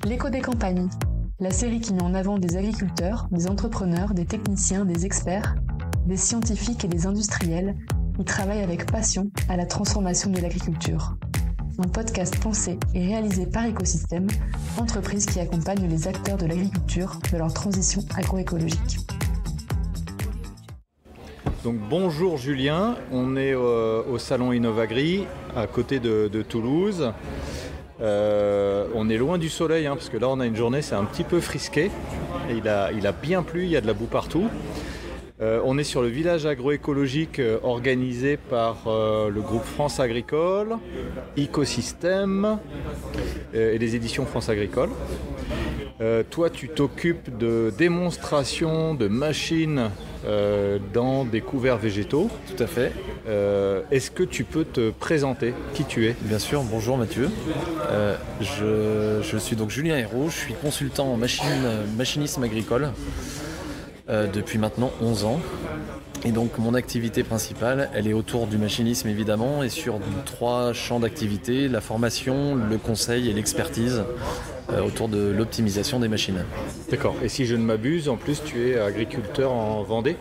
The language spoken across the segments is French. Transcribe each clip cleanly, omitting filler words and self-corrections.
L'écho des campagnes, la série qui met en avant des agriculteurs, des entrepreneurs, des techniciens, des experts, des scientifiques et des industriels qui travaillent avec passion à la transformation de l'agriculture. Un podcast pensé et réalisé par Écosystème, entreprise qui accompagne les acteurs de l'agriculture de leur transition agroécologique. Donc bonjour Julien, on est au salon Innovagri à côté de Toulouse. On est loin du soleil parce que là on a une journée, c'est un petit peu frisqué. Et il a bien plu, il y a de la boue partout. On est sur le village agroécologique organisé par le groupe France Agricole, Écosystème et les éditions France Agricole. Toi, tu t'occupes de démonstrations de machines dans des couverts végétaux. Tout à fait. Est-ce que tu peux te présenter qui tu es ? Bien sûr, bonjour Mathieu. Je suis donc Julien Hérault, je suis consultant en machinisme agricole depuis maintenant 11 ans. Et donc mon activité principale, elle est autour du machinisme évidemment et sur 3 champs d'activité, la formation, le conseil et l'expertise autour de l'optimisation des machines. D'accord. Et si je ne m'abuse, en plus tu es agriculteur en Vendée ?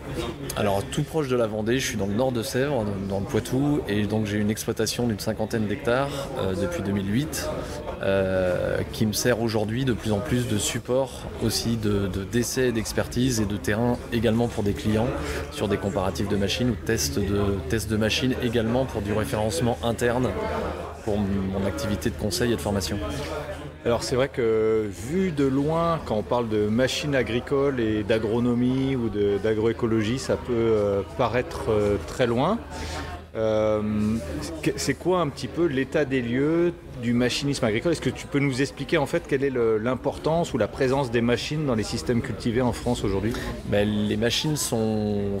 Alors tout proche de la Vendée, je suis dans le nord de Sèvres, dans le Poitou, et donc j'ai une exploitation d'une 50aine d'hectares depuis 2008 qui me sert aujourd'hui de plus en plus de support aussi d'essais, d'expertise et de terrain également pour des clients sur des comparatifs de machines ou tests de machines également pour du référencement interne pour mon activité de conseil et de formation. Alors c'est vrai que vu de loin, quand on parle de machines agricoles et d'agronomie ou d'agroécologie, ça peut paraître très loin. C'est quoi un petit peu l'état des lieux du machinisme agricole ? Est-ce que tu peux nous expliquer en fait quelle est l'importance ou la présence des machines dans les systèmes cultivés en France aujourd'hui ? Les machines sont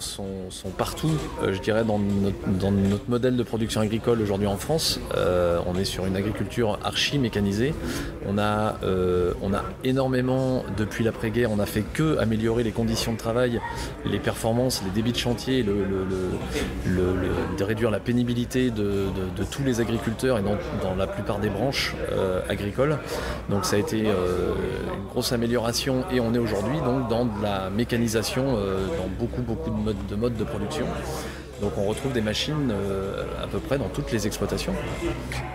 partout, je dirais, dans notre modèle de production agricole aujourd'hui en France. On est sur une agriculture archi-mécanisée. On a énormément, depuis l'après-guerre, on n'a fait que améliorer les conditions de travail, les performances, les débits de chantier, de réduire la pénibilité de tous les agriculteurs et dans la plupart des branches agricoles. Donc ça a été une grosse amélioration et on est aujourd'hui donc dans de la mécanisation dans beaucoup de modes de production. Donc on retrouve des machines à peu près dans toutes les exploitations.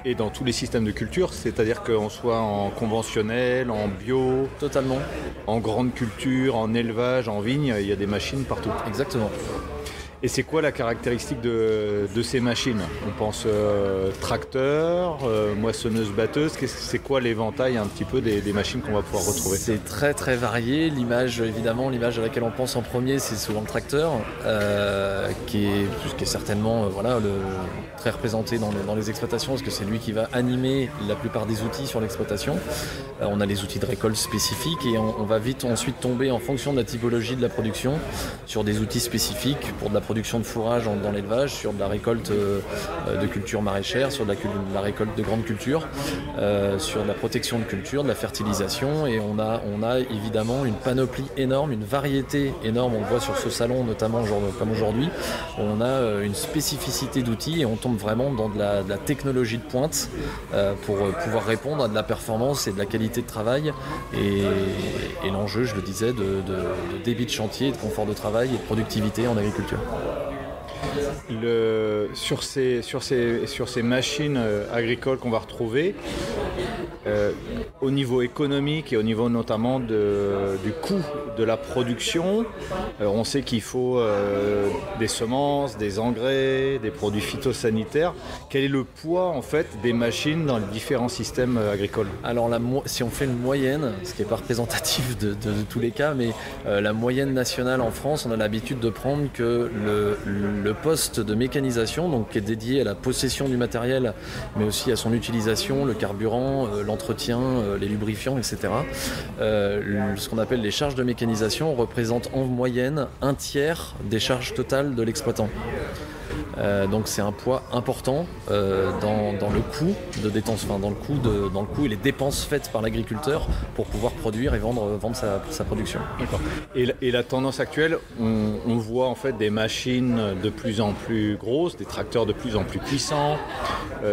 Et dans tous les systèmes de culture, c'est-à-dire qu'on soit en conventionnel, en bio, totalement, en grande culture, en élevage, en vigne, il y a des machines partout. Exactement. Et c'est quoi la caractéristique de ces machines ? On pense tracteur, moissonneuse-batteuse. C'est quoi l'éventail un petit peu des machines qu'on va pouvoir retrouver ? C'est très très varié. L'image à laquelle on pense en premier, c'est souvent le tracteur, qui est certainement très représenté dans les exploitations, parce que c'est lui qui va animer la plupart des outils sur l'exploitation. On a les outils de récolte spécifiques et on va vite ensuite tomber en fonction de la typologie de la production sur des outils spécifiques pour de la production de fourrage dans l'élevage, sur de la récolte de cultures maraîchères, sur de la récolte de grandes cultures, sur de la protection de culture, de la fertilisation, et on a évidemment une panoplie énorme, une variété énorme. On le voit sur ce salon notamment comme aujourd'hui. On a une spécificité d'outils et on tombe vraiment dans de la technologie de pointe pour pouvoir répondre à de la performance et de la qualité de travail et l'enjeu, je le disais, de débit de chantier, de confort de travail et de productivité en agriculture. Sur ces machines agricoles qu'on va retrouver, au niveau économique et au niveau notamment du coût de la production, on sait qu'il faut des semences, des engrais, des produits phytosanitaires. Quel est le poids en fait des machines dans les différents systèmes agricoles ? Alors si on fait une moyenne, ce qui n'est pas représentatif de tous les cas, mais la moyenne nationale en France, on a l'habitude de prendre que le poste de mécanisation, donc qui est dédié à la possession du matériel, mais aussi à son utilisation, le carburant, l'entretien, les lubrifiants, etc. Ce qu'on appelle les charges de mécanisation représentent en moyenne un tiers des charges totales de l'exploitant. Donc c'est un poids important dans le coût de détention, dans le coût et les dépenses faites par l'agriculteur pour pouvoir produire et vendre sa production. D'accord. Et la tendance actuelle, on voit en fait des machines de plus en plus grosses, des tracteurs de plus en plus puissants,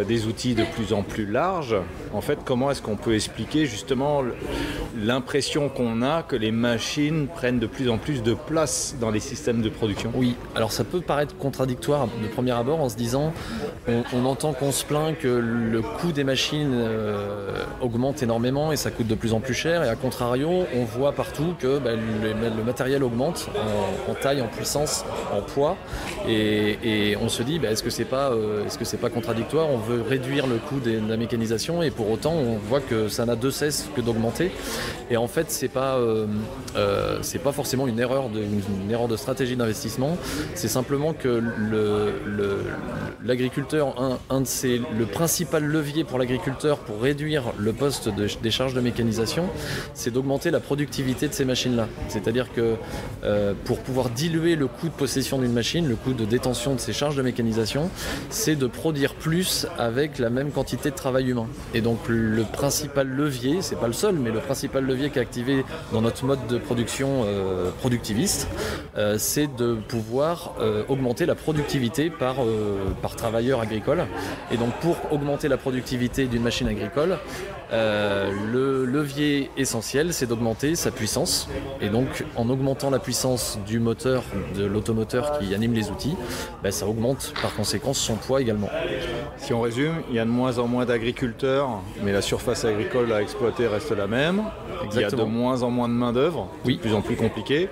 des outils de plus en plus larges. En fait, comment est-ce qu'on peut expliquer justement l'impression qu'on a que les machines prennent de plus en plus de place dans les systèmes de production? Oui, alors ça peut paraître contradictoire de premier abord en se disant on entend qu'on se plaint que le coût des machines augmente énormément et ça coûte de plus en plus cher, et à contrario on voit partout que le matériel augmente en taille, en puissance, en poids, et on se dit est-ce que c'est pas contradictoire? On veut réduire le coût de la mécanisation et pour autant on voit que ça n'a de cesse que d'augmenter, et en fait c'est pas forcément une erreur de stratégie d'investissement, c'est simplement que l'agriculteur, le principal levier pour l'agriculteur pour réduire le poste des charges de mécanisation, c'est d'augmenter la productivité de ces machines-là. C'est-à-dire que pour pouvoir diluer le coût de possession d'une machine, le coût de détention de ces charges de mécanisation, c'est de produire plus avec la même quantité de travail humain. Et donc le principal levier, c'est pas le seul, mais le principal levier qui est activé dans notre mode de production productiviste, c'est de pouvoir augmenter la productivité par travailleur agricole. Et donc pour augmenter la productivité d'une machine agricole, le levier essentiel, c'est d'augmenter sa puissance. Et donc en augmentant la puissance du moteur, de l'automoteur qui anime les outils, ça augmente par conséquent son poids également. Si on résume, il y a de moins en moins d'agriculteurs, mais la surface agricole à exploiter reste la même. Exactement. Il y a de moins en moins de main-d'œuvre, oui. De plus en plus compliqué.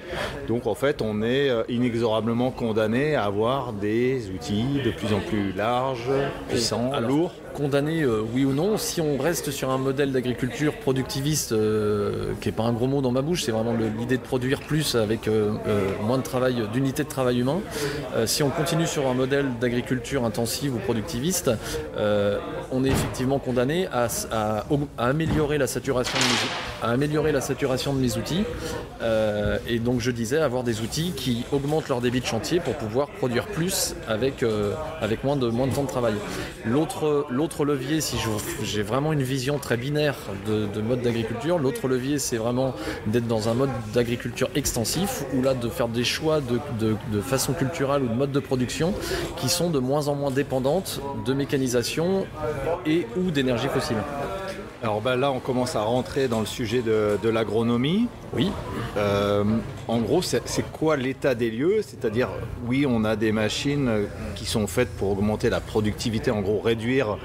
Donc en fait, on est inexorablement condamné à avoir des outils de plus en plus larges, puissants, lourds. Condamné, oui ou non. Si on reste sur un modèle d'agriculture productiviste, qui n'est pas un gros mot dans ma bouche, c'est vraiment l'idée de produire plus avec moins de travail, d'unités de travail humain. Si on continue sur un modèle d'agriculture intensive ou productiviste, on est effectivement condamné à améliorer la saturation de mes outils. Et donc je disais, avoir des outils qui augmentent leur débit de chantier pour pouvoir produire plus avec moins de temps de travail. L'autre levier, si j'ai vraiment une vision très binaire de mode d'agriculture, l'autre levier c'est vraiment d'être dans un mode d'agriculture extensif, où là de faire des choix de façon culturelle ou de mode de production qui sont de moins en moins dépendantes de mécanisation et ou d'énergie fossile. Alors là, on commence à rentrer dans le sujet de l'agronomie. Oui. En gros, c'est quoi l'état des lieux? C'est-à-dire, oui, on a des machines qui sont faites pour augmenter la productivité, en gros, réduire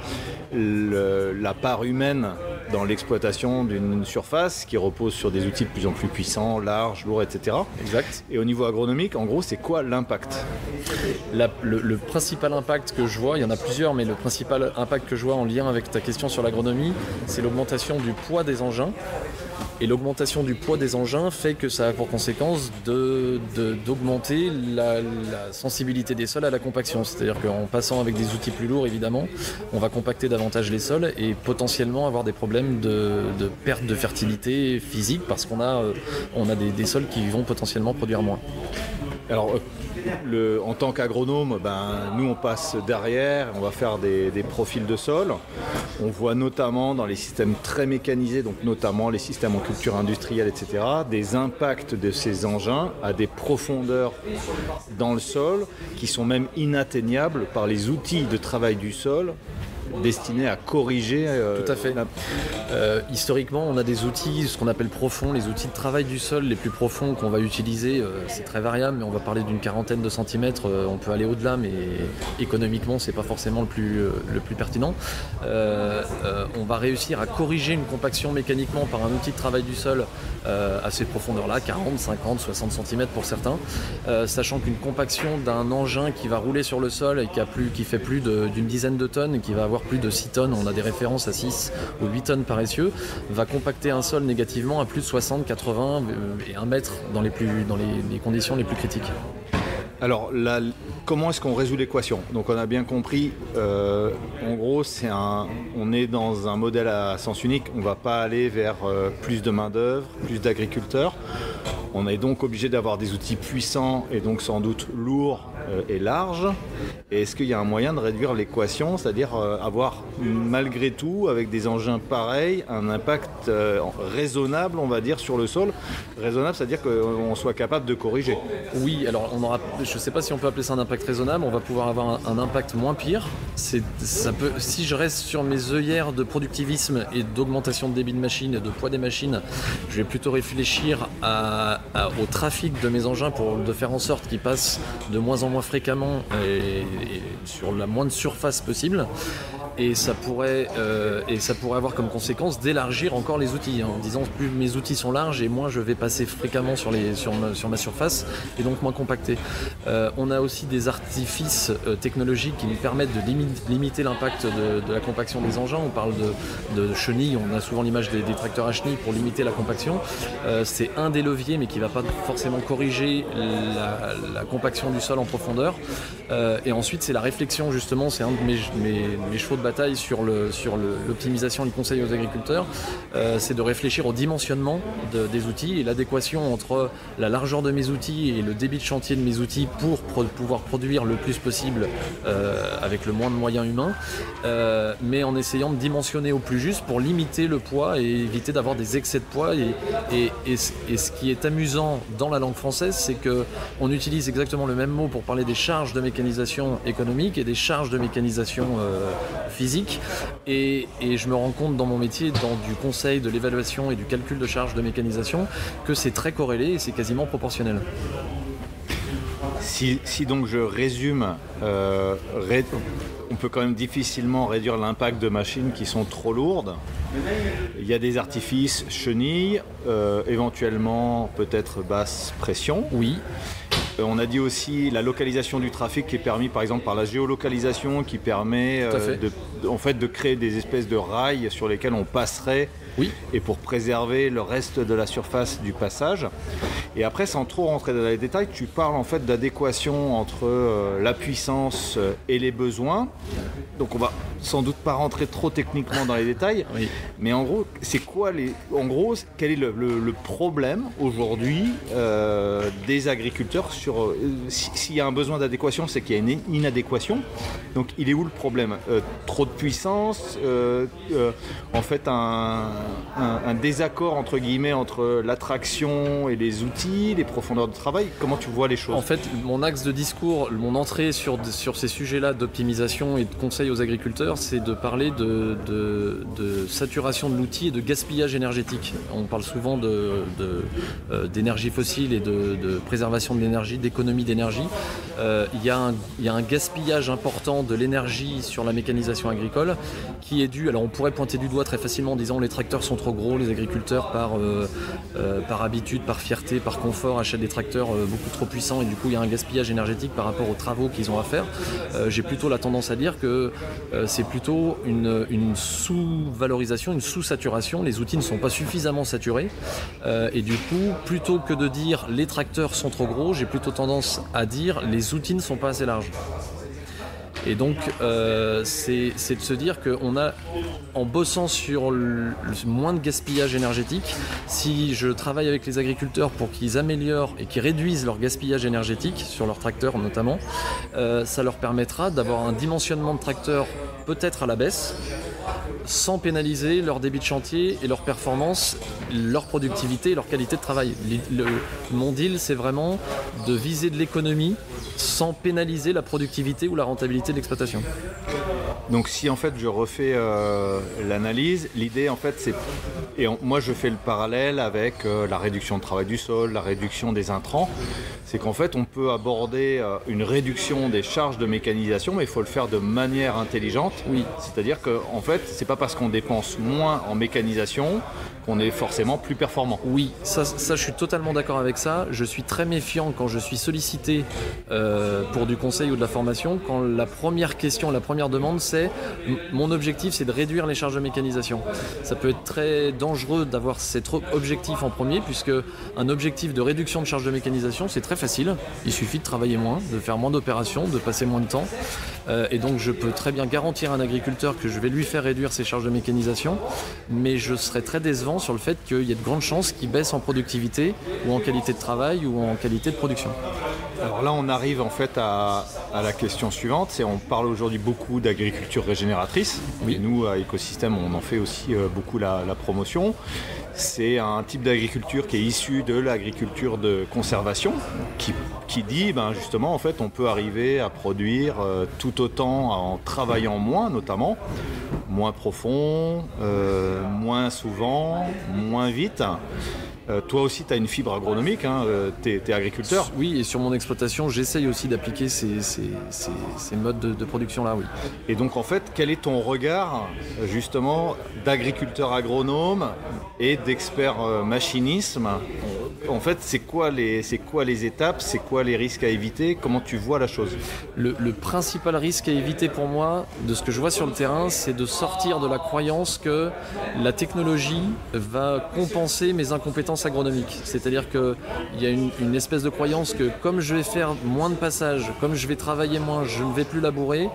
la part humaine dans l'exploitation d'une surface qui repose sur des outils de plus en plus puissants, larges, lourds, etc. Exact. Et au niveau agronomique, en gros, c'est quoi l'impact? Le principal impact que je vois, il y en a plusieurs, mais le principal impact que je vois en lien avec ta question sur l'agronomie, c'est l'augmentation du poids des engins. Et l'augmentation du poids des engins fait que ça a pour conséquence d'augmenter la sensibilité des sols à la compaction. C'est-à-dire qu'en passant avec des outils plus lourds, évidemment, on va compacter davantage les sols et potentiellement avoir des problèmes de perte de fertilité physique parce qu'on a des sols qui vont potentiellement produire moins. Alors, en tant qu'agronome, nous on passe derrière, on va faire des profils de sol. On voit notamment dans les systèmes très mécanisés, donc notamment les systèmes en culture industrielle, etc., des impacts de ces engins à des profondeurs dans le sol qui sont même inatteignables par les outils de travail du sol destinés à corriger. Tout à fait. Historiquement, on a des outils, ce qu'on appelle profonds, les outils de travail du sol les plus profonds qu'on va utiliser. C'est très variable, mais on va parler d'une quarantaine de centimètres. On peut aller au-delà, mais économiquement, c'est pas forcément le plus pertinent. On va réussir à corriger une compaction mécaniquement par un outil de travail du sol à ces profondeurs-là, 40, 50, 60 cm pour certains, sachant qu'une compaction d'un engin qui va rouler sur le sol et qui fait plus d'une dizaine de tonnes, qui va avoir plus de 6 tonnes, on a des références à 6 ou 8 tonnes par essieu, va compacter un sol négativement à plus de 60, 80 et 1 mètre dans les conditions les plus critiques. Alors, comment est-ce qu'on résout l'équation? Donc on a bien compris, en gros, on est dans un modèle à sens unique, on ne va pas aller vers plus de main-d'œuvre, plus d'agriculteurs. On est donc obligé d'avoir des outils puissants et donc sans doute lourds est large. Et est-ce qu'il y a un moyen de réduire l'équation, c'est-à-dire avoir malgré tout, avec des engins pareils, un impact raisonnable, on va dire, sur le sol. Raisonnable, c'est-à-dire qu'on soit capable de corriger. Oui, alors je ne sais pas si on peut appeler ça un impact raisonnable, on va pouvoir avoir un impact moins pire. Si je reste sur mes œillères de productivisme et d'augmentation de débit de machine et de poids des machines, je vais plutôt réfléchir au trafic de mes engins de faire en sorte qu'ils passent de moins en moins fréquemment et sur la moindre surface possible. Et ça pourrait avoir comme conséquence d'élargir encore les outils, en disant plus mes outils sont larges et moins je vais passer fréquemment sur ma surface et donc moins compacté. On a aussi des artifices technologiques qui nous permettent de limiter l'impact de la compaction des engins. On parle de chenilles, on a souvent l'image des tracteurs à chenilles pour limiter la compaction. C'est un des leviers mais qui ne va pas forcément corriger la compaction du sol en profondeur. Et ensuite c'est la réflexion, justement, c'est un de mes chevaux de bataille sur l'optimisation du conseil aux agriculteurs, c'est de réfléchir au dimensionnement des outils et l'adéquation entre la largeur de mes outils et le débit de chantier de mes outils pour pouvoir produire le plus possible avec le moins de moyens humains, mais en essayant de dimensionner au plus juste pour limiter le poids et éviter d'avoir des excès de poids. Et ce qui est amusant dans la langue française, c'est qu'on utilise exactement le même mot pour parler des charges de mécanisation économique et des charges de mécanisation physique, et je me rends compte dans mon métier, du conseil, de l'évaluation et du calcul de charges de mécanisation, que c'est très corrélé et c'est quasiment proportionnel. Si donc je résume, on peut quand même difficilement réduire l'impact de machines qui sont trop lourdes. Il y a des artifices, chenilles, éventuellement peut-être basse pression. Oui. On a dit aussi la localisation du trafic qui est permis par exemple par la géolocalisation, qui permet de créer des espèces de rails sur lesquels on passerait, oui, et pour préserver le reste de la surface du passage. Et après, sans trop rentrer dans les détails, tu parles en fait d'adéquation entre la puissance et les besoins. Donc on va sans doute pas rentrer trop techniquement dans les détails, oui, mais en gros, quel est le problème aujourd'hui des agriculteurs sur s'il y a un besoin d'adéquation, c'est qu'il y a une inadéquation. Donc il est où le problème? Trop de puissance, en fait un désaccord entre guillemets entre l'attraction et les outils, les profondeurs de travail. Comment tu vois les choses? En fait, mon axe de discours, mon entrée sur ces sujets-là d'optimisation et de conseil aux agriculteurs, c'est de parler de saturation de l'outil et de gaspillage énergétique. On parle souvent d'énergie fossile et de préservation de l'énergie, d'économie d'énergie. Il y a un gaspillage important de l'énergie sur la mécanisation agricole qui est dû, alors on pourrait pointer du doigt très facilement en disant les tracteurs sont trop gros, les agriculteurs par habitude, par fierté, par confort achètent des tracteurs beaucoup trop puissants et du coup il y a un gaspillage énergétique par rapport aux travaux qu'ils ont à faire. J'ai plutôt la tendance à dire que c'est plutôt une sous-valorisation, une sous-saturation. Les outils ne sont pas suffisamment saturés et du coup, plutôt que de dire les tracteurs sont trop gros, j'ai plutôt tendance à dire les outils ne sont pas assez larges. Et donc, c'est de se dire qu'on a, en bossant sur le moins de gaspillage énergétique, si je travaille avec les agriculteurs pour qu'ils améliorent et qu'ils réduisent leur gaspillage énergétique, sur leurs tracteurs notamment, ça leur permettra d'avoir un dimensionnement de tracteurs peut-être à la baisse, sans pénaliser leur débit de chantier et leur performance, leur productivité et leur qualité de travail. Mon deal, c'est vraiment de viser de l'économie sans pénaliser la productivité ou la rentabilité de l'exploitation. Donc si en fait je refais l'analyse, l'idée en fait c'est, moi je fais le parallèle avec la réduction de travail du sol, la réduction des intrants, c'est qu'en fait on peut aborder une réduction des charges de mécanisation, mais il faut le faire de manière intelligente. Oui. C'est-à-dire qu'en fait c'est pas parce qu'on dépense moins en mécanisation qu'on est forcément plus performant. Oui, ça je suis totalement d'accord avec ça. Je suis très méfiant quand je suis sollicité pour du conseil ou de la formation, quand la première question, la première demande c'est mon objectif c'est de réduire les charges de mécanisation. Ça peut être très dangereux d'avoir cet objectif en premier, puisque un objectif de réduction de charges de mécanisation c'est très facile, il suffit de travailler moins, de faire moins d'opérations, de passer moins de temps, et donc je peux très bien garantir à un agriculteur que je vais lui faire réduire ses charges de mécanisation, mais je serais très décevant sur le fait qu'il y ait de grandes chances qu'il baisse en productivité ou en qualité de travail ou en qualité de production. Alors là, on arrive en fait à la question suivante. On parle aujourd'hui beaucoup d'agriculture régénératrice. Oui. Et nous, à Écosystème, on en fait aussi beaucoup la promotion. C'est un type d'agriculture qui est issu de l'agriculture de conservation, qui dit justement en fait on peut arriver à produire tout autant en travaillant moins, notamment moins profond, moins souvent, moins vite. Toi aussi, tu as une fibre agronomique, tu es agriculteur. Oui, et sur mon exploitation, j'essaye aussi d'appliquer ces modes de production-là, oui. Et donc, en fait, quel est ton regard, justement, d'agriculteur agronome et d'expert machinisme ? En fait, c'est quoi les étapes, c'est quoi les risques à éviter ? Comment tu vois la chose ? Le principal risque à éviter pour moi, de ce que je vois sur le terrain, c'est de sortir de la croyance que la technologie va compenser mes incompétences agronomiques. C'est-à-dire qu'il y a une espèce de croyance que comme je vais faire moins de passages, comme je vais travailler moins, je ne vais plus labourer,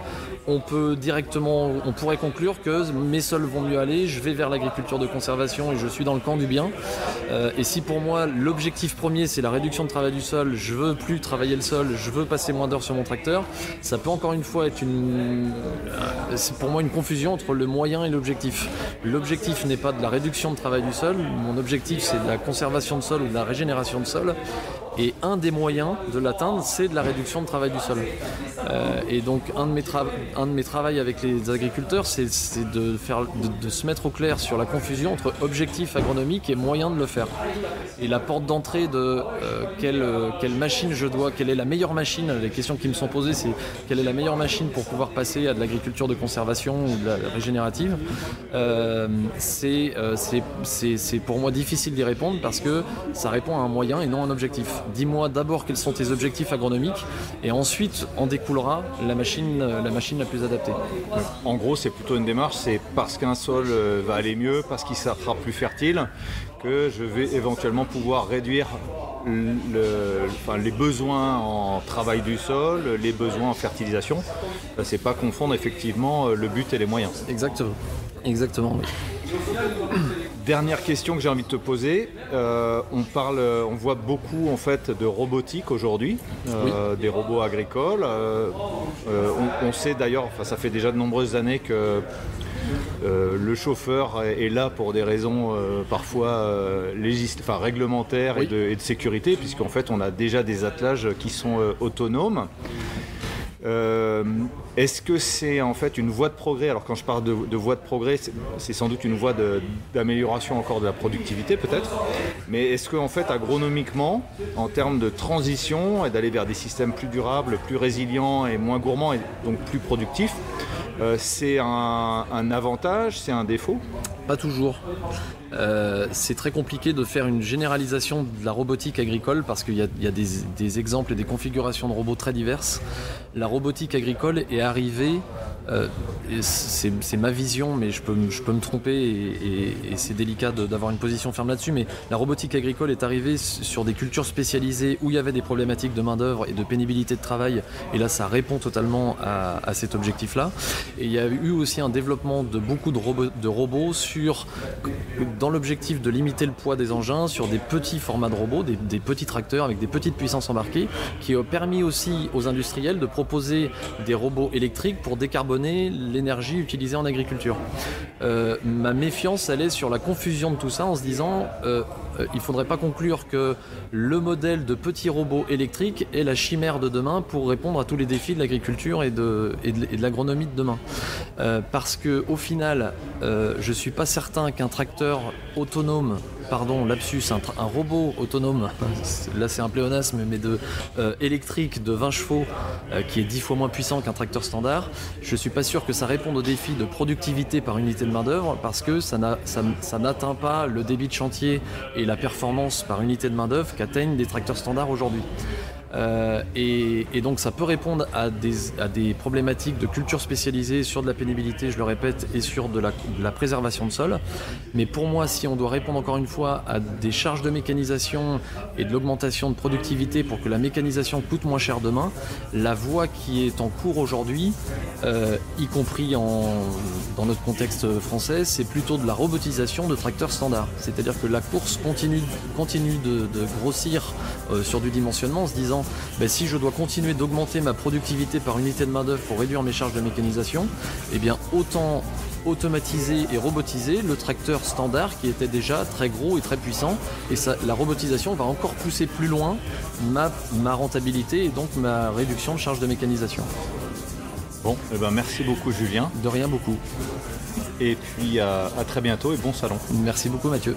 on pourrait conclure que mes sols vont mieux aller, je vais vers l'agriculture de conservation et je suis dans le camp du bien. Et si pour moi l'objectif premier c'est la réduction de travail du sol, je veux plus travailler le sol, je veux passer moins d'heures sur mon tracteur, ça peut encore une fois être c'est pour moi une confusion entre le moyen et l'objectif. L'objectif n'est pas de la réduction de travail du sol, mon objectif c'est de la conservation de sol ou de la régénération de sol. Et un des moyens de l'atteindre, c'est de la réduction de travail du sol. Et donc, un de mes travaux avec les agriculteurs, c'est de se mettre au clair sur la confusion entre objectif agronomique et moyen de le faire. Et la porte d'entrée de quelle machine quelle est la meilleure machine, les questions qui me sont posées, c'est quelle est la meilleure machine pour pouvoir passer à de l'agriculture de conservation ou de la régénérative. C'est pour moi difficile d'y répondre parce que ça répond à un moyen et non à un objectif. Dis-moi d'abord quels sont tes objectifs agronomiques et ensuite en découlera la machine la plus adaptée. En gros, c'est plutôt une démarche, c'est parce qu'un sol va aller mieux, parce qu'il sera plus fertile, que je vais éventuellement pouvoir réduire les besoins en travail du sol, les besoins en fertilisation. C'est pas confondre effectivement le but et les moyens. Exactement, oui. Dernière question que j'ai envie de te poser, on voit beaucoup en fait de robotique aujourd'hui, Oui. Des robots agricoles. On sait d'ailleurs, ça fait déjà de nombreuses années que le chauffeur est là pour des raisons parfois réglementaires Oui. et de sécurité, puisqu'en fait on a déjà des attelages qui sont autonomes. Est-ce que c'est en fait une voie de progrès ? Alors quand je parle de voie de progrès, c'est sans doute une voie d'amélioration encore de la productivité peut-être, mais est-ce qu'en fait agronomiquement, en termes de transition et d'aller vers des systèmes plus durables, plus résilients et moins gourmands et donc plus productifs, c'est un avantage, c'est un défaut ? Pas toujours. C'est très compliqué de faire une généralisation de la robotique agricole parce qu'il y a des exemples et des configurations de robots très diverses. La robotique agricole est arrivée, c'est ma vision, mais je peux me tromper et c'est délicat d'avoir une position ferme là-dessus, mais la robotique agricole est arrivée sur des cultures spécialisées où il y avait des problématiques de main-d'œuvre et de pénibilité de travail, et là ça répond totalement à cet objectif-là. Et il y a eu aussi un développement de beaucoup de robots dans l'objectif de limiter le poids des engins sur des petits formats de robots, des petits tracteurs avec des petites puissances embarquées, qui ont permis aussi aux industriels de proposer des robots électriques pour décarboner l'énergie utilisée en agriculture. Ma méfiance, elle est sur la confusion de tout ça en se disant il ne faudrait pas conclure que le modèle de petits robots électriques est la chimère de demain pour répondre à tous les défis de l'agriculture et de l'agronomie de demain. Parce qu'au final, je ne suis pas certain qu'un tracteur autonome, un robot autonome, là c'est un pléonasme, mais électrique de 20 chevaux, qui est 10 fois moins puissant qu'un tracteur standard, je ne suis pas sûr que ça réponde aux défis de productivité par unité de main-d'œuvre, parce que ça n'atteint pas le débit de chantier et la performance par unité de main-d'œuvre qu'atteignent des tracteurs standards aujourd'hui. Et donc ça peut répondre à des problématiques de culture spécialisée sur de la pénibilité, je le répète, et sur de la préservation de sol. Mais pour moi, si on doit répondre encore une fois à des charges de mécanisation et de l'augmentation de productivité pour que la mécanisation coûte moins cher demain, la voie qui est en cours aujourd'hui, y compris dans notre contexte français, c'est plutôt de la robotisation de tracteurs standards. C'est-à-dire que la course continue de grossir sur du dimensionnement en se disant disant si je dois continuer d'augmenter ma productivité par unité de main-d'œuvre pour réduire mes charges de mécanisation, eh bien autant automatiser et robotiser le tracteur standard qui était déjà très gros et très puissant, et la robotisation va encore pousser plus loin ma rentabilité et donc ma réduction de charges de mécanisation. Bon, merci beaucoup Julien. De rien, beaucoup. Et puis à très bientôt et bon salon. Merci beaucoup Mathieu.